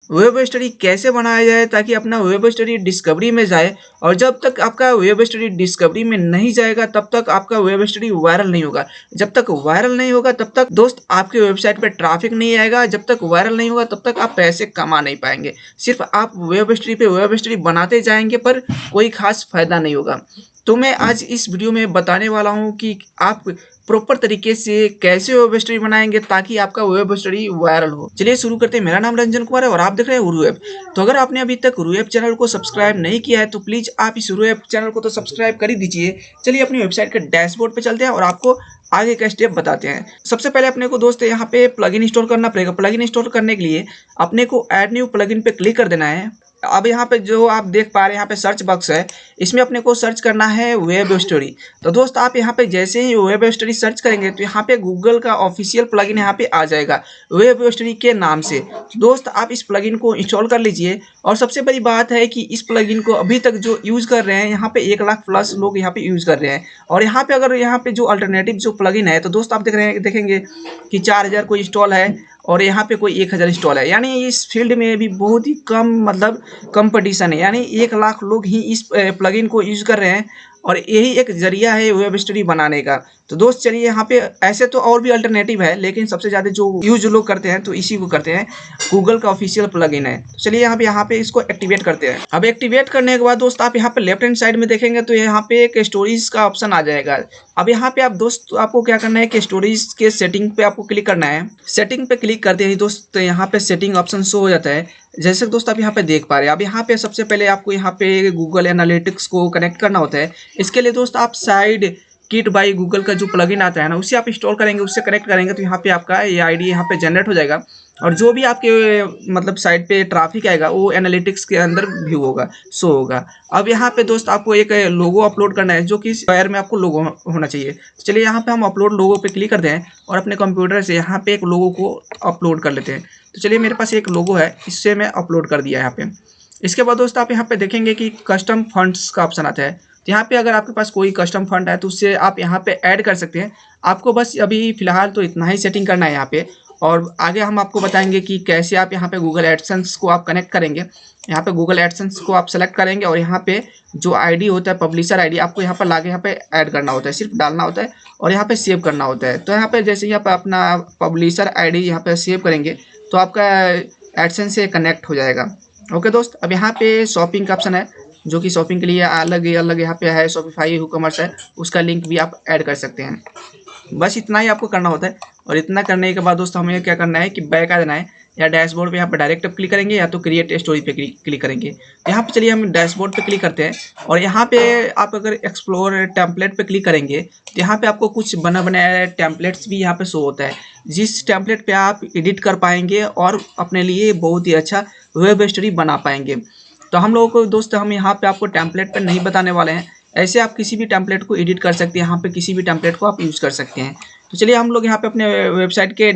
Web story कैसे बनाया जाए ताकि अपना वेब स्टोरी डिस्कवरी में जाए, और जब तक आपका वेब स्टोरी डिस्कवरी में नहीं जाएगा तब तक आपका वेब स्टोरी वायरल नहीं होगा। जब तक वायरल नहीं होगा तब तक दोस्त आपके वेबसाइट पे ट्रैफिक नहीं आएगा। जब तक वायरल नहीं होगा तब तक आप पैसे कमा नहीं पाएंगे। सिर्फ आप वेब स्टोरी पे वेब स्टोरी बनाते जाएंगे पर कोई खास फायदा नहीं होगा। तो मैं आज इस वीडियो में बताने वाला हूँ कि आप प्रॉपर तरीके से कैसे वेब स्टोरी बनाएंगे ताकि आपका वेब स्टोरी वायरल हो। चलिए शुरू करते हैं। मेरा नाम रंजन कुमार है और आप देख रहे हैं उरू ऐप। तो अगर आपने अभी तक उरू ऐप चैनल को सब्सक्राइब नहीं किया है तो प्लीज आप इस उरू ऐप चैनल को तो सब्सक्राइब कर ही दीजिए। चलिए अपनी वेबसाइट के डैशबोर्ड पे चलते हैं और आपको आगे का स्टेप बताते हैं। सबसे पहले अपने को दोस्त यहाँ पे प्लगइन इंस्टॉल करना पड़ेगा। प्लगइन इंस्टॉल करने के लिए अपने को ऐड न्यू प्लगइन पे क्लिक कर देना है। अब यहाँ पे जो आप देख पा रहे हैं यहाँ पे सर्च बॉक्स है, इसमें अपने को सर्च करना है वेब स्टोरी। तो दोस्त आप यहाँ पे जैसे ही वेब स्टोरी सर्च करेंगे तो यहाँ पे गूगल का ऑफिशियल प्लगइन यहाँ पे आ जाएगा वेब स्टोरी के नाम से। तो दोस्त आप इस प्लगइन को इंस्टॉल कर लीजिए। और सबसे बड़ी बात है कि इस प्लगइन को अभी तक जो यूज कर रहे हैं यहाँ पे 1 लाख प्लस लोग यहाँ पे यूज कर रहे हैं। और यहाँ पे अगर यहाँ पे जो अल्टरनेटिव जो प्लगइन है तो दोस्त आप देख रहे हैं देखेंगे कि 4000 कोई इंस्टॉल है और यहाँ पे कोई 1000 इंस्टॉल है। यानी इस फील्ड में भी बहुत ही कम मतलब कंपटीशन है। यानी 1 लाख लोग ही इस प्लगइन को यूज कर रहे हैं और यही एक जरिया है वेब स्टोरी बनाने का। तो दोस्त चलिए यहाँ पे ऐसे तो और भी अल्टरनेटिव है लेकिन सबसे ज़्यादा जो यूज लोग करते हैं तो इसी को करते हैं। गूगल का ऑफिशियल प्लगइन है। तो चलिए यहाँ पे इसको एक्टिवेट करते हैं। अब एक्टिवेट करने के बाद दोस्त आप यहाँ पे लेफ्ट हैंड साइड में देखेंगे तो यहाँ पे एक स्टोरीज का ऑप्शन आ जाएगा। अब यहाँ पे आप दोस्त आपको क्या करना है कि स्टोरीज के सेटिंग पे आपको क्लिक करना है। सेटिंग पे क्लिक करते ही दोस्त यहाँ पे सेटिंग ऑप्शन शो हो जाता है। जैसे दोस्त आप यहाँ पे देख पा रहे हैं। अब यहाँ पे सबसे पहले आपको यहाँ पे गूगल एनालिटिक्स को कनेक्ट करना होता है। इसके लिए दोस्त आप साइड किट बाई गूगल का जो प्लगइन आता है ना उसे आप इंस्टॉल करेंगे, उससे कनेक्ट करेंगे तो यहाँ पे आपका ये आईडी यहाँ पे जनरेट हो जाएगा। और जो भी आपके मतलब साइट पे ट्रैफिक आएगा वो एनालिटिक्स के अंदर व्यू होगा, शो होगा। अब यहाँ पे दोस्त आपको एक लोगो अपलोड करना है जो कि स्क्वायर में आपको लोगो होना चाहिए। तो चलिए यहाँ पे हम अपलोड लोगो पे क्लिक करते हैं और अपने कंप्यूटर से यहाँ पे एक लोगो को अपलोड कर लेते हैं। तो चलिए मेरे पास एक लोगो है, इससे मैं अपलोड कर दिया यहाँ पे। इसके बाद दोस्त आप यहाँ पे देखेंगे कि कस्टम फंड्स का ऑप्शन आता है। तो यहाँ पे अगर आपके पास कोई कस्टम फंड है तो उससे आप यहाँ पे ऐड कर सकते हैं। आपको बस अभी फिलहाल तो इतना ही सेटिंग करना है यहाँ पे, और आगे हम आपको बताएंगे कि कैसे आप यहाँ पे गूगल एडसेंस को आप कनेक्ट करेंगे। यहाँ पे गूगल एडसेंस को आप सेलेक्ट करेंगे और यहाँ पे जो आईडी होता है पब्लिशर आईडी आपको यहाँ पर लाके यहाँ पे ऐड करना होता है, सिर्फ डालना होता है और यहाँ पे सेव करना होता है। तो यहाँ पे जैसे ही आप अपना पब्लिशर आईडी यहाँ पे सेव करेंगे तो आपका एडसेंस से कनेक्ट हो जाएगा। ओके दोस्त, अब यहाँ पे शॉपिंग का ऑप्शन है जो कि शॉपिंग के लिए अलग यहाँ पे है। शॉपिफाई हुकमर्स है, उसका लिंक भी आप ऐड कर सकते हैं। बस इतना ही आपको करना होता है। और इतना करने के बाद दोस्तों हमें क्या करना है कि बैक आ जाना है या डैशबोर्ड पे यहाँ पे डायरेक्ट क्लिक करेंगे या तो क्रिएट स्टोरी पे क्लिक करेंगे। तो यहाँ पे चलिए हम डैशबोर्ड पे क्लिक करते हैं और यहाँ पे आप अगर एक्सप्लोर टेम्पलेट पे क्लिक करेंगे तो यहाँ पे आपको कुछ बना बनाया टेम्पलेट्स भी यहाँ पे शो होता है, जिस टेम्पलेट पे आप एडिट कर पाएंगे और अपने लिए बहुत ही अच्छा वेब स्टोरी बना पाएंगे। तो हम लोगों को दोस्त हम यहाँ पे आपको टेम्पलेट पे नहीं बताने वाले हैं। ऐसे आप किसी भी टेम्पलेट को एडिट कर सकते हैं, यहाँ पे किसी भी टेम्पलेट को आप यूज़ कर सकते हैं। तो चलिए हम लोग यहाँ पे अपने वेबसाइट के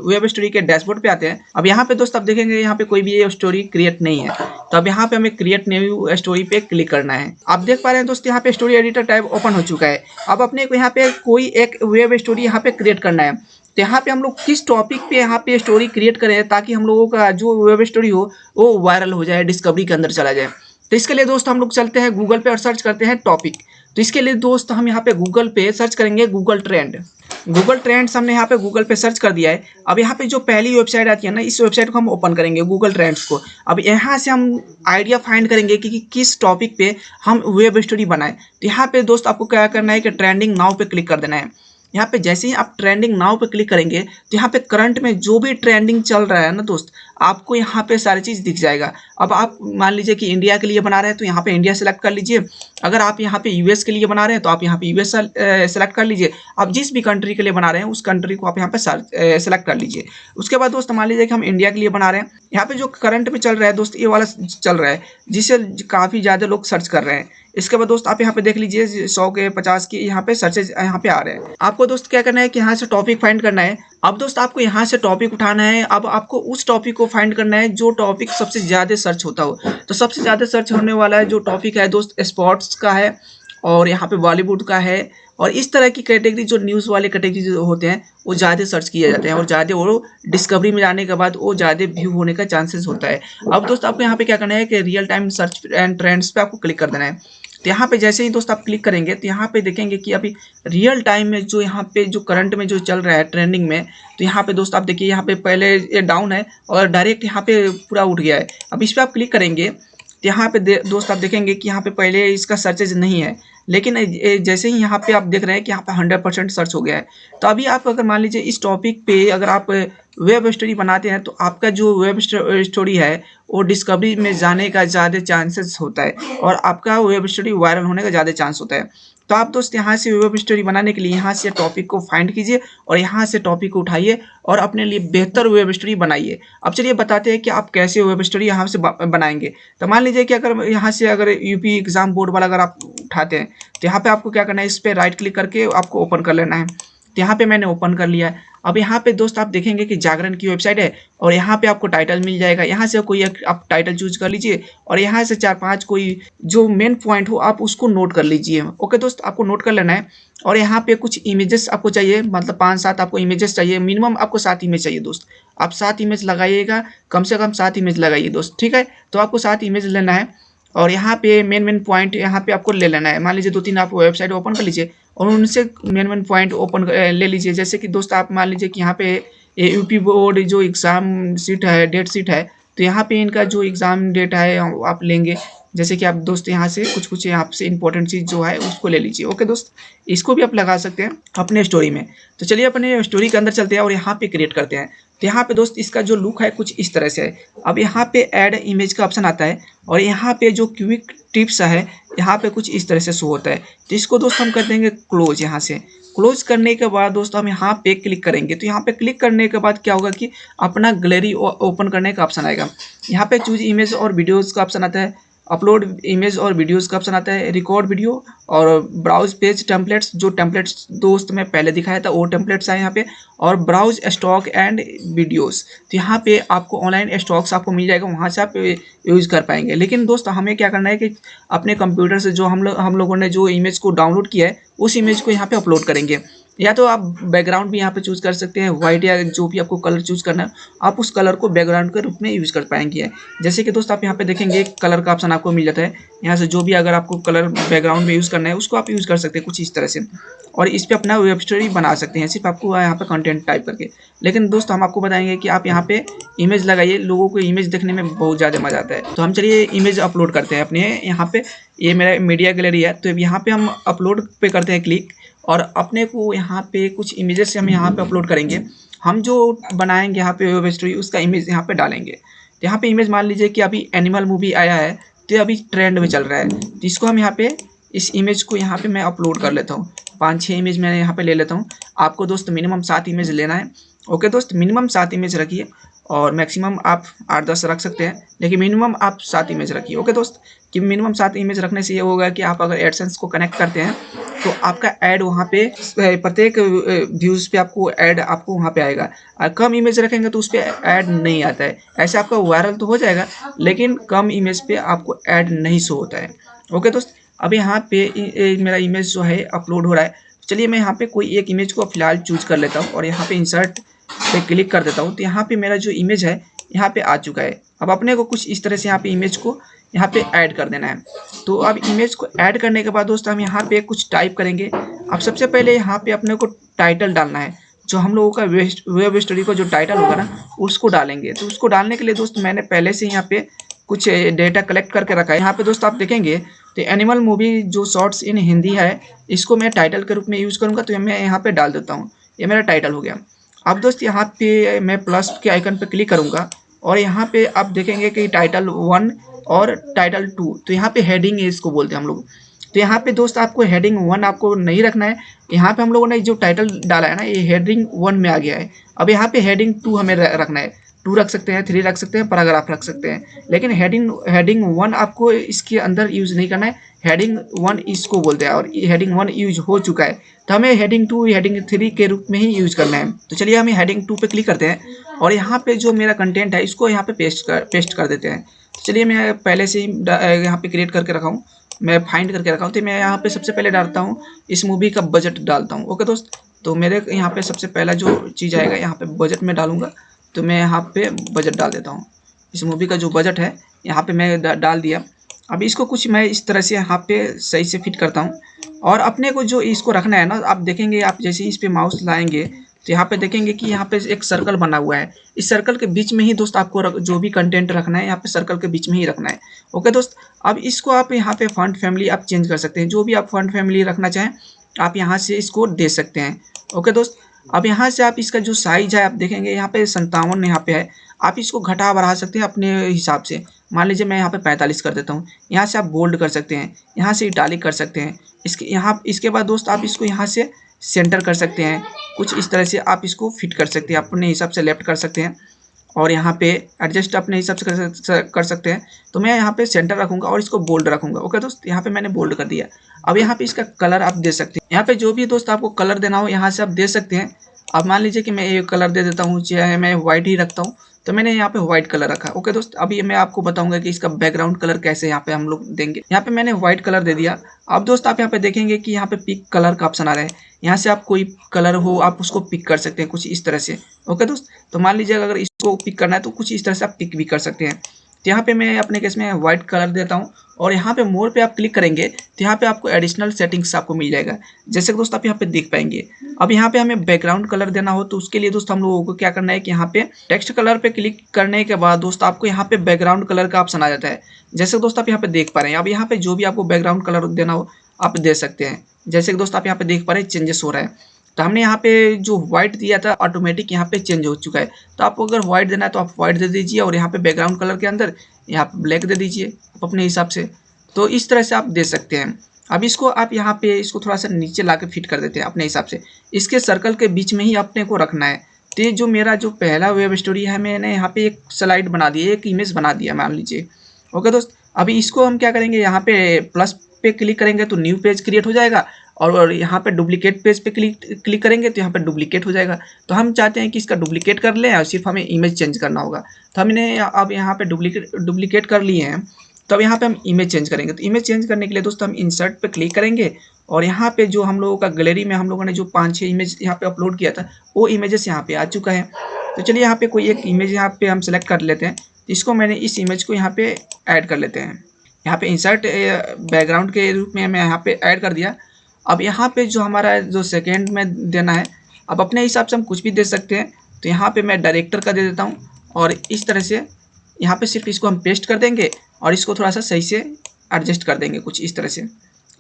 वेब स्टोरी के डैशबोर्ड पे आते हैं। अब यहाँ पे दोस्त आप देखेंगे यहाँ पे कोई भी ये स्टोरी क्रिएट नहीं है। तो अब यहाँ पे हमें क्रिएट न्यू स्टोरी पे क्लिक करना है। आप देख पा रहे हैं दोस्त यहाँ पे स्टोरी एडिटर टैब ओपन हो चुका है। अब अपने को यहाँ पे कोई एक वेब स्टोरी यहाँ पे क्रिएट करना है। तो यहाँ पे हम लोग किस टॉपिक पे यहाँ पे स्टोरी क्रिएट करें ताकि हम लोगों का जो वेब स्टोरी हो वो वायरल हो जाए, डिस्कवरी के अंदर चला जाए। तो इसके लिए दोस्त हम लोग चलते हैं गूगल पे और सर्च करते हैं टॉपिक। तो इसके लिए दोस्त हम यहाँ पे गूगल पे सर्च करेंगे गूगल ट्रेंड। गूगल ट्रेंड्स हमने यहाँ पे गूगल पे सर्च कर दिया है। अब यहाँ पे जो पहली वेबसाइट आती है ना इस वेबसाइट को हम ओपन करेंगे गूगल ट्रेंड्स को। अब यहाँ से हम आइडिया फाइंड करेंगे कि किस टॉपिक पे हम वेब स्टोरी बनाएं। तो यहाँ पे दोस्त आपको क्या करना है कि ट्रेंडिंग नाउ पे क्लिक कर देना है। यहाँ पे जैसे ही आप ट्रेंडिंग नाउ पे क्लिक करेंगे तो यहाँ पे करंट में जो भी ट्रेंडिंग चल रहा है ना दोस्त आपको यहाँ पे सारी चीज़ दिख जाएगा। अब आप मान लीजिए कि इंडिया के लिए बना रहे हैं तो यहाँ पे इंडिया सेलेक्ट कर लीजिए। अगर आप यहाँ पे यूएस के लिए बना रहे हैं तो आप यहाँ पे यूएस सेलेक्ट कर लीजिए। आप जिस भी कंट्री के लिए बना रहे हैं उस कंट्री को आप यहाँ पे सेलेक्ट कर लीजिए। उसके बाद दोस्त मान लीजिए कि हम इंडिया के लिए बना रहे हैं। यहाँ पे जो करंट में चल रहा है दोस्त ये वाला चल रहा है जिससे काफ़ी ज़्यादा लोग सर्च कर रहे हैं। इसके बाद दोस्त आप यहाँ पे देख लीजिए 100 के 50 की यहाँ पे सर्चेज यहाँ पे आ रहे हैं। आपको दोस्त क्या करना है कि यहाँ से टॉपिक फाइंड करना है। अब दोस्त आपको यहाँ से टॉपिक उठाना है। अब आपको उस टॉपिक को फाइंड करना है जो टॉपिक सबसे ज़्यादा सर्च होता हो। तो सबसे ज़्यादा सर्च होने वाला है जो टॉपिक है दोस्त स्पोर्ट्स का है और यहाँ पे बॉलीवुड का है, और इस तरह की कैटेगरी जो न्यूज़ वाले कैटेगरी जो होते हैं वो ज़्यादा सर्च किए जाते हैं, और ज़्यादा वो डिस्कवरी में जाने के बाद वो ज़्यादा व्यू होने का चांसेस होता है। अब दोस्त आपको यहाँ पे क्या करना है कि real time search and trends पे आपको क्लिक कर देना है। तो यहाँ पे जैसे ही दोस्त आप क्लिक करेंगे तो यहाँ पे देखेंगे कि अभी रियल टाइम में जो यहाँ पे जो करंट में जो चल रहा है ट्रेंडिंग में, तो यहाँ पे दोस्त आप देखिए यहाँ पे पहले ये डाउन है और डायरेक्ट यहाँ पे पूरा उठ गया है। अब इस पर आप क्लिक करेंगे तो यहाँ पे दोस्त आप देखेंगे कि यहाँ पे पहले इसका सर्चेज नहीं है, लेकिन जैसे ही यहाँ पे आप देख रहे हैं कि यहाँ पे 100% सर्च हो गया है। तो अभी आप अगर मान लीजिए इस टॉपिक पे अगर आप वेब स्टोरी बनाते हैं तो आपका जो वेब स्टोरी है वो डिस्कवरी में जाने का ज़्यादा चांसेस होता है, और आपका वेब स्टोरी वायरल होने का ज़्यादा चांस होता है। तो आप दोस्त यहाँ से वेब स्टोरी बनाने के लिए यहाँ से टॉपिक को फाइंड कीजिए और यहाँ से टॉपिक को उठाइए और अपने लिए बेहतर वेब स्टोरी बनाइए। अब चलिए बताते हैं कि आप कैसे वेब स्टोरी यहाँ से बनाएंगे। तो मान लीजिए कि अगर यहाँ से अगर यूपी एग्जाम बोर्ड वाला अगर आप उठाते हैं तो यहाँ पे आपको क्या करना है, इस पर राइट क्लिक करके आपको ओपन कर लेना है। तो यहाँ पे मैंने ओपन कर लिया है। अब यहाँ पे दोस्त आप देखेंगे कि जागरण की वेबसाइट है और यहाँ पे आपको टाइटल मिल जाएगा। यहाँ से कोई एक आप टाइटल चूज कर लीजिए और यहाँ से 4-5 कोई जो मेन पॉइंट हो आप उसको नोट कर लीजिए। ओके दोस्त, आपको नोट कर लेना है। और यहाँ पे कुछ इमेजेस आपको चाहिए, मतलब 5-7 आपको इमेजेस चाहिए, मिनिमम आपको 7 इमेज चाहिए दोस्त। आप 7 इमेज लगाइएगा, कम से कम 7 इमेज लगाइए दोस्त, ठीक है। तो आपको 7 इमेज लेना है और यहाँ पे मेन पॉइंट यहाँ पे आपको ले लेना है। मान लीजिए 2-3 आप वेबसाइट ओपन कर लीजिए और उनसे मेन पॉइंट ओपन ले लीजिए। जैसे कि दोस्त आप मान लीजिए कि यहाँ पे यूपी बोर्ड जो एग्ज़ाम सीट है, डेट सीट है, तो यहाँ पे इनका जो एग्ज़ाम डेट है आप लेंगे। जैसे कि आप दोस्त यहाँ से कुछ यहाँ से इंपॉर्टेंट चीज़ जो है उसको ले लीजिए। ओके दोस्त, इसको भी आप लगा सकते हैं अपने स्टोरी में। तो चलिए अपने स्टोरी के अंदर चलते हैं और यहाँ पे क्रिएट करते हैं। तो यहाँ पे दोस्त इसका जो लुक है कुछ इस तरह से है। अब यहाँ पे ऐड इमेज का ऑप्शन आता है और यहाँ पे जो क्विक टिप्स है यहाँ पे कुछ इस तरह से शो होता है। तो इसको दोस्त हम कर देंगे क्लोज। यहाँ से क्लोज करने के बाद दोस्त हम यहाँ पे क्लिक करेंगे। तो यहाँ पे क्लिक करने के बाद क्या होगा कि अपना गैलरी ओपन करने का ऑप्शन आएगा। यहाँ पे चूज इमेज और वीडियोज़ का ऑप्शन आता है, अपलोड इमेज और वीडियोज़ का ऑप्शन आता है, रिकॉर्ड वीडियो और ब्राउज पेज टेम्पलेट्स। जो टेम्पलेट्स दोस्त मैं पहले दिखाया था वो टेम्पलेट्स आए यहाँ पे, और ब्राउज स्टॉक एंड वीडियोस। तो यहाँ पे आपको ऑनलाइन स्टॉक्स आपको मिल जाएगा, वहाँ से आप यूज़ कर पाएंगे। लेकिन दोस्त हमें क्या करना है कि अपने कंप्यूटर से जो हम लोगों ने जो इमेज को डाउनलोड किया है उस इमेज को यहाँ पे अपलोड करेंगे। या तो आप बैकग्राउंड भी यहाँ पे चूज़ कर सकते हैं, वाइट या जो भी आपको कलर चूज़ करना है आप उस कलर को बैकग्राउंड के रूप में यूज़ कर पाएंगे। जैसे कि दोस्त आप यहाँ पे देखेंगे कलर का ऑप्शन आपको मिल जाता है। यहाँ से जो भी अगर आपको कलर बैकग्राउंड में यूज़ करना है उसको आप यूज़ कर सकते हैं कुछ इस तरह से, और इस पर अपना वेब स्टोरी बना सकते हैं सिर्फ आपको यहाँ पे कंटेंट टाइप करके। लेकिन दोस्त हम आपको बताएंगे कि आप यहाँ पे इमेज लगाइए, लोगों को इमेज देखने में बहुत ज़्यादा मज़ा आता है। तो हम चलिए इमेज अपलोड करते हैं अपने यहाँ पे। ये मेरा मीडिया गैलरी है, तो यहाँ पे हम अपलोड पे करते हैं क्लिक और अपने को यहाँ पे कुछ इमेजेस से हम यहाँ पे अपलोड करेंगे। हम जो बनाएंगे यहाँ पे वेब स्टोरी उसका इमेज यहाँ पे डालेंगे। तो यहाँ पे इमेज मान लीजिए कि अभी एनिमल मूवी आया है तो अभी ट्रेंड में चल रहा है, तो इसको हम यहाँ पे इस इमेज को यहाँ पे मैं अपलोड कर लेता हूँ। 5-6 इमेज मैं यहाँ पे ले लेता हूँ। आपको दोस्त मिनिमम 7 इमेज लेना है। ओके दोस्त, मिनिमम 7 इमेज रखिए और मैक्सिमम आप 8-10 रख सकते हैं, लेकिन मिनिमम आप 7 इमेज रखिए। ओके दोस्त, कि मिनिमम 7 इमेज रखने से ये होगा कि आप अगर एडसेंस को कनेक्ट करते हैं तो आपका ऐड वहाँ पे प्रत्येक व्यूज़ पे आपको ऐड आपको वहाँ पे आएगा। और कम इमेज रखेंगे तो उस पर ऐड नहीं आता है। ऐसे आपका वायरल तो हो जाएगा लेकिन कम इमेज पे आपको ऐड नहीं शो होता है। ओके दोस्त, अब यहाँ पे मेरा इमेज जो है अपलोड हो रहा है। चलिए मैं यहाँ पे कोई एक इमेज को फिलहाल चूज कर लेता हूँ और यहाँ पे इंसर्ट पे क्लिक कर देता हूँ। तो यहाँ पे मेरा जो इमेज है यहाँ पे आ चुका है। अब अपने को कुछ इस तरह से यहाँ पे इमेज को यहाँ पे ऐड कर देना है। तो अब इमेज को ऐड करने के बाद दोस्त हम यहाँ पे कुछ टाइप करेंगे। अब सबसे पहले यहाँ पे अपने को टाइटल डालना है, जो हम लोगों का वेब स्टोरी का जो टाइटल होगा ना उसको डालेंगे। तो उसको डालने के लिए दोस्त मैंने पहले से यहाँ पे कुछ डेटा कलेक्ट करके रखा है। यहाँ पे दोस्त आप देखेंगे तो एनिमल मूवी जो शॉर्ट्स इन हिंदी है इसको मैं टाइटल के रूप में यूज़ करूँगा, तो मैं यहाँ पे डाल देता हूँ। ये मेरा टाइटल हो गया। अब दोस्त यहाँ पे मैं प्लस के आइकन पे क्लिक करूँगा और यहाँ पे आप देखेंगे कि टाइटल 1 और टाइटल 2, तो यहाँ पे हेडिंग है इसको बोलते हैं हम लोग। तो यहाँ पे दोस्त आपको हेडिंग 1 आपको नहीं रखना है। यहाँ पे हम लोगों ने जो टाइटल डाला है ना ये हेडिंग 1 में आ गया है। अब यहाँ पे हेडिंग 2 हमें रखना है। 2 रख सकते हैं, 3 रख सकते हैं, पैराग्राफ रख सकते हैं, लेकिन हेडिंग 1 आपको इसके अंदर यूज़ नहीं करना है। हेडिंग 1 इसको बोलते हैं और हेडिंग 1 यूज हो चुका है, तो हमें हेडिंग 2 हेडिंग 3 के रूप में ही यूज करना है। तो चलिए हमें हेडिंग 2 पे क्लिक करते हैं और यहाँ पे जो मेरा कंटेंट है इसको यहाँ पे पेस्ट कर देते हैं। चलिए मैं पहले से ही यहाँ पे क्रिएट करके रखा हूँ मैं फाइंड करके रखा हूँ। तो मैं यहाँ पे सबसे पहले डालता हूँ इस मूवी का बजट डालता हूँ। ओके दोस्त, तो मेरे यहाँ पे सबसे पहला जो चीज़ आएगा यहाँ पे बजट में डालूंगा। तो मैं यहाँ पे बजट डाल देता हूँ। इस मूवी का जो बजट है यहाँ पे मैं डाल दिया। अब इसको कुछ मैं इस तरह से यहाँ पे सही से फिट करता हूँ। और अपने को जो इसको रखना है ना, आप देखेंगे, आप जैसे इस पे माउस लाएंगे तो यहाँ पे देखेंगे कि यहाँ पे एक सर्कल बना हुआ है। इस सर्कल के बीच में ही दोस्त आपको जो भी कंटेंट रखना है यहाँ पे सर्कल के बीच में ही रखना है। ओके दोस्त, अब इसको आप यहाँ पे फॉन्ट फैमिली आप चेंज कर सकते हैं। जो भी आप फॉन्ट फैमिली रखना चाहें आप यहाँ से इसको दे सकते हैं। ओके दोस्त, अब यहाँ से आप इसका जो साइज है आप देखेंगे यहाँ पे 57 यहाँ पे है। आप इसको घटा बढ़ा सकते हैं अपने हिसाब से। मान लीजिए मैं यहाँ पे 45 कर देता हूँ। यहाँ से आप बोल्ड कर सकते हैं, यहाँ से इटालिक कर सकते हैं। इसके बाद दोस्त आप इसको यहाँ से सेंटर कर सकते हैं। कुछ इस तरह से आप इसको फिट कर सकते हैं, अपने हिसाब से लेफ्ट कर सकते हैं। और यहाँ पे एडजस्ट अपने हिसाब से कर सकते हैं। तो मैं यहाँ पे सेंटर रखूँगा और इसको बोल्ड रखूँगा। ओके दोस्त, यहाँ पे मैंने बोल्ड कर दिया। अब यहाँ पे इसका कलर आप दे सकते हैं। यहाँ पे जो भी दोस्त आपको कलर देना हो यहाँ से आप दे सकते हैं। अब मान लीजिए कि मैं ये कलर दे देता हूँ, चाहे मैं व्हाइट ही रखता हूँ। तो मैंने यहाँ पे व्हाइट कलर रखा। ओके दोस्त, अभी मैं आपको बताऊंगा कि इसका बैकग्राउंड कलर कैसे यहाँ पे हम लोग देंगे। यहाँ पे मैंने व्हाइट कलर दे दिया। अब दोस्त आप यहाँ पे देखेंगे कि यहाँ पे पिक कलर का ऑप्शन आ रहा है। यहाँ से आप कोई कलर हो आप उसको पिक कर सकते हैं कुछ इस तरह से। ओके दोस्त, तो मान लीजिए अगर इसको पिक करना है तो कुछ इस तरह से आप पिक भी कर सकते हैं। तो यहाँ पे मैं अपने केस में व्हाइट कलर देता हूँ। और यहाँ पे मोर पे आप क्लिक करेंगे तो यहाँ पे आपको एडिशनल सेटिंग्स आपको मिल जाएगा। जैसे कि दोस्त आप यहाँ पे देख पाएंगे। अब यहाँ पे हमें बैकग्राउंड कलर देना हो तो उसके लिए दोस्त हम लोगों को क्या करना है कि यहाँ पे टेक्स्ट कलर पे क्लिक करने के बाद दोस्त आपको यहाँ पे बैकग्राउंड कलर का ऑप्शन आ जाता है। जैसे दोस्त आप यहाँ पे देख पा रहे हैं। अब यहाँ पे जो भी आपको बैकग्राउंड कलर देना हो आप दे सकते हैं। जैसे कि दोस्त आप यहाँ पे देख पा रहे हैं चेंजेस हो रहा है। तो हमने यहाँ पे जो व्हाइट दिया था ऑटोमेटिक यहाँ पे चेंज हो चुका है। तो आपको अगर व्हाइट देना है तो आप व्हाइट दे दीजिए और यहाँ पे बैकग्राउंड कलर के अंदर यहाँ पे ब्लैक दे दीजिए अपने हिसाब से। तो इस तरह से आप दे सकते हैं। अब इसको आप यहाँ पे इसको थोड़ा सा नीचे ला के फिट कर देते हैं अपने हिसाब से। इसके सर्कल के बीच में ही अपने को रखना है। तो ये जो मेरा जो पहला वेब स्टोरी है मैंने यहाँ पे एक स्लाइड बना दी, एक इमेज बना दिया मान लीजिए। ओके दोस्त, अभी इसको हम क्या करेंगे, यहाँ पे प्लस पे क्लिक करेंगे तो न्यू पेज क्रिएट हो जाएगा। और यहाँ पे डुप्लीकेट पेज पे क्लिक करेंगे तो यहाँ पे डुप्लीकेट हो जाएगा। तो हम चाहते हैं कि इसका डुप्लीकेट कर लें और सिर्फ हमें इमेज चेंज करना होगा। तो हमने अब यहाँ पे डुप्लीकेट कर लिए हैं। तो अब यहाँ पे हम इमेज चेंज करेंगे। तो इमेज चेंज करने के लिए दोस्तों हम इंसर्ट पे क्लिक करेंगे और यहाँ पे जो हम लोगों का गैलरी में हम लोगों ने जो 5-6 इमेज यहाँ पे अपलोड किया था वो इमेजेस यहाँ पे आ चुका है। तो चलिए यहाँ पे कोई एक इमेज यहाँ पे हम सेलेक्ट कर लेते हैं। इसको मैंने इस इमेज को यहाँ पे ऐड कर लेते हैं। यहाँ पे इंसर्ट बैकग्राउंड के रूप में मैं यहाँ पे ऐड कर दिया। अब यहाँ पे जो हमारा जो सेकेंड में देना है, अब अपने हिसाब से हम कुछ भी दे सकते हैं। तो यहाँ पे मैं डायरेक्टर का दे देता हूँ और इस तरह से यहाँ पे सिर्फ इसको हम पेस्ट कर देंगे और इसको थोड़ा सा सही से एडजस्ट कर देंगे कुछ इस तरह से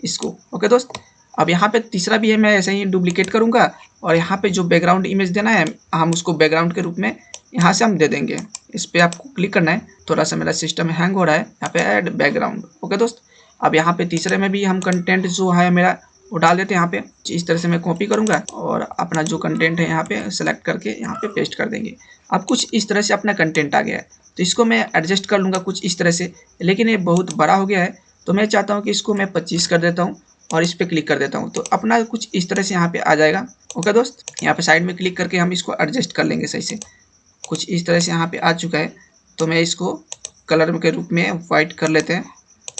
इसको। ओके दोस्त, अब यहाँ पे तीसरा भी है, मैं ऐसे ही डुप्लीकेट करूँगा और यहाँ पे जो बैकग्राउंड इमेज देना है हम उसको बैकग्राउंड के रूप में यहाँ से हम दे देंगे। इस पर आपको क्लिक करना है। थोड़ा सा मेरा सिस्टम हैंग हो रहा है। यहाँ पे ऐड बैकग्राउंड। ओके दोस्त, अब यहाँ पे तीसरे में भी हम कंटेंट जो है मेरा वो डाल देते हैं। यहाँ पे इस तरह से मैं कॉपी करूँगा और अपना जो कंटेंट है यहाँ पे सेलेक्ट करके यहाँ पे पेस्ट कर देंगे। अब कुछ इस तरह से अपना कंटेंट आ गया है। तो इसको मैं एडजस्ट कर लूँगा कुछ इस तरह से, लेकिन ये बहुत बड़ा हो गया है। तो मैं चाहता हूँ कि इसको मैं 25 कर देता हूँ और इस पर क्लिक कर देता हूँ। तो अपना कुछ इस तरह से यहाँ पे आ जाएगा। ओके दोस्त, यहाँ पे साइड में क्लिक करके हम इसको एडजस्ट कर लेंगे सही से। कुछ इस तरह से यहाँ पे आ चुका है। तो मैं इसको कलर के रूप में वाइट कर लेते हैं।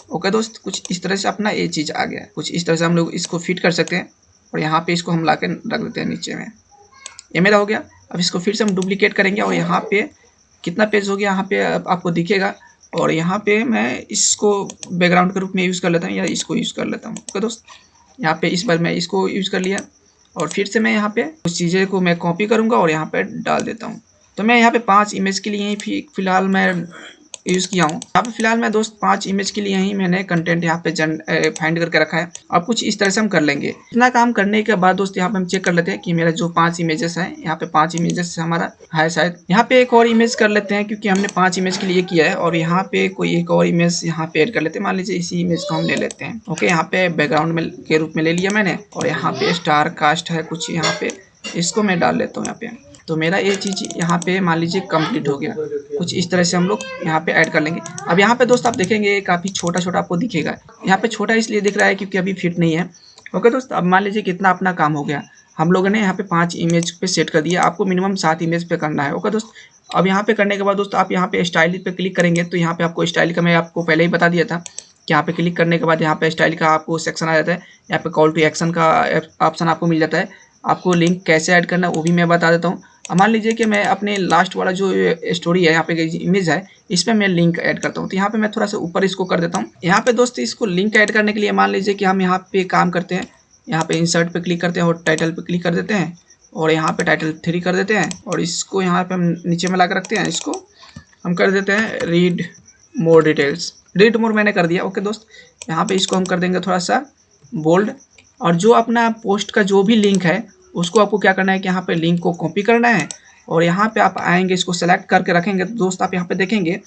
ओके दोस्त, कुछ इस तरह से अपना ये चीज़ आ गया है। कुछ इस तरह से हम लोग इसको फिट कर सकते हैं और यहाँ पे इसको हम ला के रख देते हैं नीचे में। ये मेरा हो गया। अब इसको फिर से हम डुप्लीकेट करेंगे और यहाँ पे कितना पेज हो गया यहाँ पे आपको दिखेगा। और यहाँ पे मैं इसको बैकग्राउंड के रूप में यूज़ कर लेता हूँ या इसको यूज़ कर लेता हूँ। ओके दोस्त, यहाँ पे इस बार मैं इसको यूज़ कर लिया और फिर से मैं यहाँ पे उस चीज़ें को मैं कॉपी करूँगा और यहाँ पे डाल देता हूँ। तो मैं यहाँ पे 5 इमेज के लिए ही फिलहाल मैं यूज़ किया हूँ। यहाँ पे फिलहाल मैं दोस्त 5 इमेज के लिए ही मैंने कंटेंट यहाँ पे फाइंड करके रखा है। अब कुछ इस तरह से हम कर लेंगे। इतना काम करने के बाद दोस्त यहाँ पे हम चेक कर लेते हैं कि मेरा जो 5 इमेजेस हैं, यहाँ पे 5 इमेजेस हमारा है शायद। यहाँ पे एक और इमेज कर लेते हैं क्योंकि हमने 5 इमेज के लिए किया है। और यहाँ पे कोई एक और इमेज यहाँ पे ऐड कर लेते हैं। मान लीजिए इसी इमेज को हम ले लेते हैं। ओके, यहाँ पे बैकग्राउंड में के रूप में ले लिया मैंने और यहाँ पे स्टार कास्ट है कुछ, यहाँ पे इसको मैं डाल लेता हूँ यहाँ पे। तो मेरा ये चीज़ यहाँ पे मान लीजिए कंप्लीट हो गया। कुछ इस तरह से हम लोग यहाँ पे ऐड कर लेंगे। अब यहाँ पे दोस्त आप देखेंगे काफ़ी छोटा छोटा आपको दिखेगा। यहाँ पे छोटा इसलिए दिख रहा है क्योंकि अभी फिट नहीं है। ओके दोस्त, अब मान लीजिए कितना अपना काम हो गया। हम लोगों ने यहाँ पे 5 इमेज पे सेट कर दिया। आपको मिनिमम 7 इमेज पे करना है। ओके दोस्त, अब यहाँ पे करने के बाद दोस्त आप यहाँ पे स्टाइल पे क्लिक करेंगे तो यहाँ पे आपको स्टाइल का मैं आपको पहले ही बता दिया था। यहाँ पे क्लिक करने के बाद यहाँ पे स्टाइल का आपको सेक्शन आ जाता है। यहाँ पे कॉल टू एक्शन का ऑप्शन आपको मिल जाता है। आपको लिंक कैसे ऐड करना है वो भी मैं बता देता हूँ। अब मान लीजिए कि मैं अपने लास्ट वाला जो स्टोरी है, यहाँ पे इमेज है, इस पर मैं लिंक ऐड करता हूँ। तो यहाँ पे मैं थोड़ा सा ऊपर इसको कर देता हूँ। यहाँ पे दोस्त इसको लिंक ऐड करने के लिए मान लीजिए कि हम यहाँ पे काम करते हैं, यहाँ पे इंसर्ट पे क्लिक करते हैं और टाइटल पे क्लिक कर देते हैं और यहाँ पे टाइटल 3 कर देते हैं और इसको यहाँ पे हम नीचे में ला कर रखते हैं। इसको हम कर देते हैं read more details. Read more मैंने कर दिया। ओके दोस्त, यहाँ पे इसको हम कर देंगे थोड़ा सा बोल्ड। और जो अपना पोस्ट का जो भी लिंक है उसको आपको क्या करना है कि यहाँ पे लिंक को कॉपी करना है और यहाँ पे आप आएंगे, इसको सेलेक्ट करके रखेंगे तो दोस्त आप यहाँ पे देखेंगे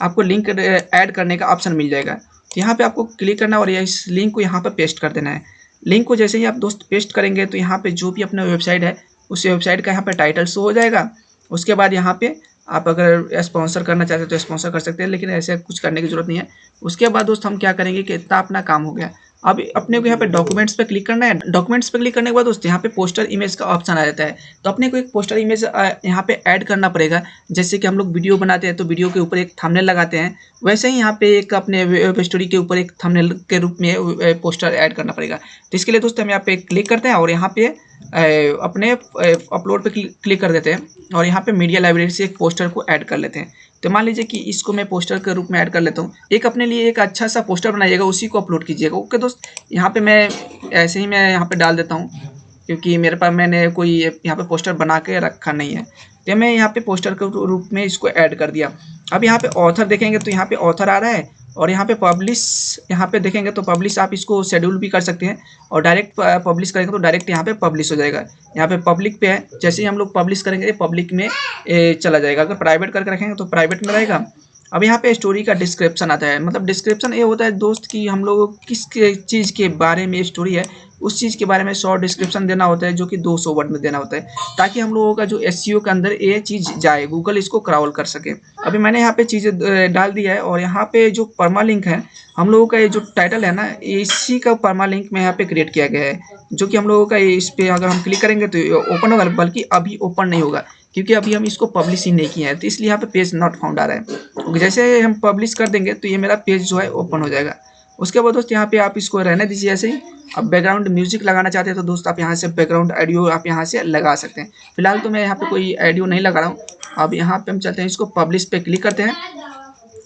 आपको लिंक ऐड करने का ऑप्शन मिल जाएगा। तो यहाँ पे आपको क्लिक करना और इस लिंक को यहाँ पे पेस्ट कर देना है। लिंक को जैसे ही आप दोस्त पेस्ट करेंगे तो यहाँ पे जो भी अपना वेबसाइट है उस वेबसाइट का यहाँ पे टाइटल शो हो जाएगा। उसके बाद यहाँ पे आप अगर स्पॉन्सर करना चाहते हैं तो स्पॉन्सर कर सकते हैं, लेकिन ऐसे कुछ करने की जरूरत नहीं है। उसके बाद दोस्त हम क्या करेंगे कि इतना अपना काम हो गया। अब अपने को यहाँ पे डॉक्यूमेंट्स पे क्लिक करना है। डॉक्यूमेंट्स पे क्लिक करने के बाद दोस्त यहाँ पे पोस्टर इमेज का ऑप्शन आ जाता है। तो अपने को एक पोस्टर इमेज यहाँ पे ऐड करना पड़ेगा। जैसे कि हम लोग वीडियो बनाते हैं तो वीडियो के ऊपर एक थंबनेल लगाते हैं, वैसे ही यहाँ पे एक अपने वेब स्टोरी के ऊपर एक थंबनेल के रूप में पोस्टर ऐड करना पड़ेगा। तो इसके लिए दोस्त हम यहाँ पे क्लिक करते हैं और यहाँ पे अपने अपलोड पे क्लिक कर देते हैं और यहाँ पे मीडिया लाइब्रेरी से एक पोस्टर को ऐड कर लेते हैं। तो मान लीजिए कि इसको मैं पोस्टर के रूप में ऐड कर लेता हूँ। एक अपने लिए एक अच्छा सा पोस्टर बनाइएगा, उसी को अपलोड कीजिएगा। ओके दोस्त, यहाँ पे मैं ऐसे ही मैं यहाँ पे डाल देता हूँ क्योंकि मेरे पास मैंने कोई यहाँ पे पोस्टर बना के रखा नहीं है। तो मैं यहाँ पे पोस्टर के रूप में इसको ऐड कर दिया। अब यहाँ पे ऑथर देखेंगे तो यहाँ पे ऑथर आ रहा है और यहाँ पे पब्लिश यहाँ पे देखेंगे तो पब्लिश आप इसको शेड्यूल भी कर सकते हैं और डायरेक्ट पब्लिश करेंगे तो डायरेक्ट यहाँ पे पब्लिश हो जाएगा। यहाँ पे पब्लिक पे है, जैसे ही हम लोग पब्लिश करेंगे पब्लिक में चला जाएगा। अगर प्राइवेट करके रखेंगे तो प्राइवेट में रहेगा। अब यहाँ पे स्टोरी का डिस्क्रिप्शन आता है। मतलब डिस्क्रिप्शन ये होता है दोस्त कि हम लोग किस चीज़ के बारे में स्टोरी है उस चीज़ के बारे में शॉर्ट डिस्क्रिप्शन देना होता है, जो कि 200 वर्ड में देना होता है, ताकि हम लोगों का जो एसईओ के अंदर ये चीज़ जाए, गूगल इसको क्रॉल कर सके। अभी मैंने यहाँ पे चीज़ें डाल दी है और यहाँ पे जो परमा लिंक है हम लोगों का, ये जो टाइटल है ना, इसी का परमा लिंक में यहाँ पे क्रिएट किया गया है, जो कि हम लोगों का इस पर अगर हम क्लिक करेंगे तो ओपन होगा, बल्कि अभी ओपन नहीं होगा क्योंकि अभी हम इसको पब्लिश ही नहीं किए हैं। तो इसलिए यहाँ पे पेज नॉट फाउंड आ रहा है। जैसे हम पब्लिश कर देंगे तो ये मेरा पेज जो है ओपन हो जाएगा। उसके बाद दोस्त यहाँ पे आप इसको रहने दीजिए ऐसे ही। अब बैकग्राउंड म्यूजिक लगाना चाहते हैं तो दोस्त आप यहाँ से बैकग्राउंड ऑडियो आप यहाँ से लगा सकते हैं। फिलहाल तो मैं यहाँ पे कोई ऑडियो नहीं लगा रहा हूँ। अब यहाँ पे हम चलते हैं, इसको पब्लिश पे क्लिक करते हैं।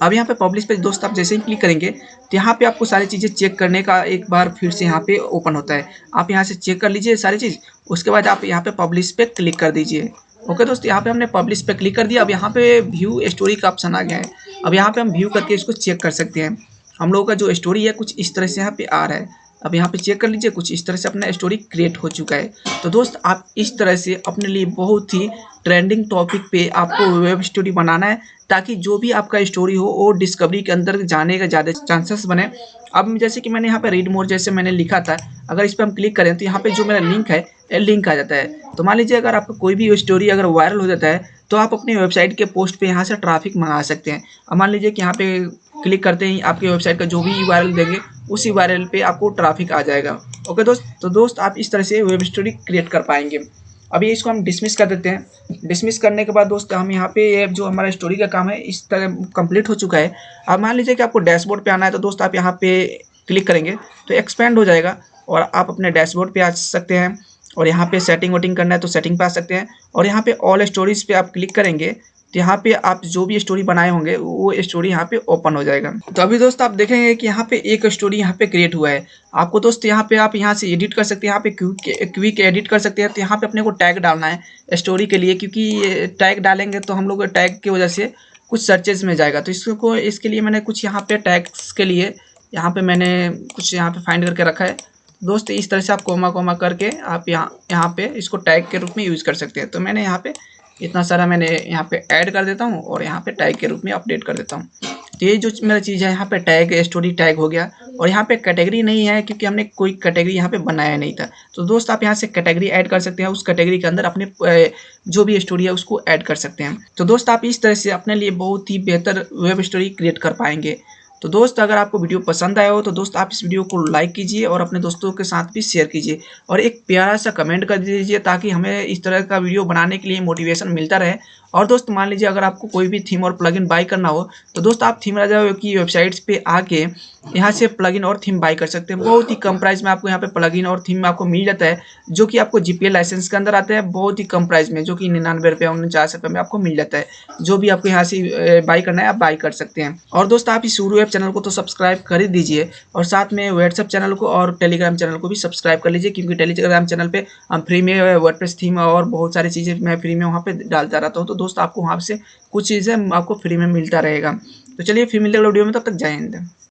अब यहाँ पे पब्लिश पे दोस्त आप जैसे ही क्लिक करेंगे तो यहाँ पे आपको सारी चीज़ें चेक करने का एक बार फिर से यहाँ पे ओपन होता है। आप यहाँ से चेक कर लीजिए सारी चीज़। उसके बाद आप यहाँ पे पब्लिश पे क्लिक कर दीजिए। ओके दोस्त, यहाँ पे हमने पब्लिश पे क्लिक कर दिया। अब यहाँ पे व्यू स्टोरी का ऑप्शन आ गया है। अब यहाँ पे हम व्यू करके इसको चेक कर सकते हैं। हम लोगों का जो स्टोरी है कुछ इस तरह से यहाँ पे आ रहा है। अब यहाँ पे चेक कर लीजिए, कुछ इस तरह से अपना स्टोरी क्रिएट हो चुका है। तो दोस्त आप इस तरह से अपने लिए बहुत ही ट्रेंडिंग टॉपिक पे आपको वेब स्टोरी बनाना है, ताकि जो भी आपका स्टोरी हो वो डिस्कवरी के अंदर जाने का ज़्यादा चांसेस बने। अब जैसे कि मैंने यहाँ पे रीड मोर जैसे मैंने लिखा था, अगर इस पर हम क्लिक करें तो यहाँ पे जो मेरा लिंक है लिंक आ जाता है। तो मान लीजिए अगर आपका कोई भी स्टोरी अगर वायरल हो जाता है तो आप अपनी वेबसाइट के पोस्ट पे यहाँ से ट्रैफिक मंगा सकते हैं। अब मान लीजिए कि यहाँ पे क्लिक करते ही आपकी वेबसाइट का जो भी यूआरएल देंगे उसी यूआरएल पे आपको ट्रैफिक आ जाएगा। ओके दोस्त, तो दोस्त आप इस तरह से वेब स्टोरी क्रिएट कर पाएंगे। अभी इसको हम डिसमिस कर देते हैं। डिसमिस करने के बाद दोस्त हम यहाँ पे जो हमारा स्टोरी का काम है इस तरह कंप्लीट हो चुका है। अब मान लीजिए कि आपको डैशबोर्ड पे आना है तो दोस्त आप यहाँ पे क्लिक करेंगे तो एक्सपेंड हो जाएगा और आप अपने डैशबोर्ड पे आ सकते हैं। और यहाँ पे सेटिंग वोटिंग करना है तो सेटिंग पे आ सकते हैं और यहाँ पे ऑल स्टोरीज पे आप क्लिक करेंगे तो यहाँ पे आप जो भी स्टोरी बनाए होंगे वो स्टोरी यहाँ पे ओपन हो जाएगा। तो अभी दोस्त आप देखेंगे कि यहाँ पे एक स्टोरी यहाँ पे क्रिएट हुआ है। आपको दोस्त यहाँ पे आप यहाँ से एडिट कर सकते हैं, यहाँ पे क्विक एडिट कर सकते हैं। तो यहाँ पे अपने को टैग डालना है स्टोरी के लिए, क्योंकि टैग डालेंगे तो हम लोग टैग की वजह से कुछ सर्चेज में जाएगा। तो इसके लिए मैंने कुछ यहाँ पे टैग्स के लिए यहाँ पे मैंने कुछ यहाँ पे फाइंड करके रखा है दोस्त। इस तरह से आप कोमा करके आप यहाँ पे इसको टैग के रूप में यूज़ कर सकते हैं। तो मैंने यहाँ पे इतना सारा मैंने यहाँ पे ऐड कर देता हूँ और यहाँ पे टैग के रूप में अपडेट कर देता हूँ। तो ये जो मेरा चीज़ है यहाँ पे टैग स्टोरी टैग हो गया। और यहाँ पे कैटेगरी नहीं है क्योंकि हमने कोई कैटेगरी यहाँ पे बनाया नहीं था। तो दोस्त आप यहाँ से कैटेगरी ऐड कर सकते हैं, उस कैटेगरी के अंदर अपने जो भी स्टोरी है उसको ऐड कर सकते हैं। तो दोस्त आप इस तरह से अपने लिए बहुत ही बेहतर वेब स्टोरी क्रिएट कर पाएंगे। तो दोस्त अगर आपको वीडियो पसंद आया हो तो दोस्त आप इस वीडियो को लाइक कीजिए और अपने दोस्तों के साथ भी शेयर कीजिए और एक प्यारा सा कमेंट कर दीजिए, ताकि हमें इस तरह का वीडियो बनाने के लिए मोटिवेशन मिलता रहे और दोस्त मान लीजिए अगर आपको कोई भी थीम और प्लगइन बाय करना हो तो दोस्त आप थीम राजा की वेबसाइट्स पे आके यहाँ से प्लगइन और थीम बाय कर सकते हैं। बहुत ही कम प्राइस में आपको यहाँ पे प्लगइन और थीम आपको मिल जाता है, जो कि आपको जीपीएल लाइसेंस के अंदर आते हैं बहुत ही कम प्राइस में, जो कि 99 रुपये 49 रुपये में आपको मिल जाता है। जो भी आपको यहाँ से बाय करना है आप बाय कर सकते हैं। और दोस्त आप इस शुरू ऐप चैनल को तो सब्सक्राइब कर ही दीजिए और साथ में व्हाट्सएप चैनल को और टेलीग्राम चैनल को भी सब्सक्राइब कर लीजिए, क्योंकि टेलीग्राम चैनल पे हम फ्री में वर्डप्रेस थीम और बहुत सारी चीज़ें मैं फ्री में वहाँ पे डालता रहता हूँ। तो दोस्त आपको वहाँ से कुछ चीज़ें आपको फ्री में मिलता रहेगा। तो चलिए फिर मिलते हैं अगले वीडियो में, तब तक जय हिंद।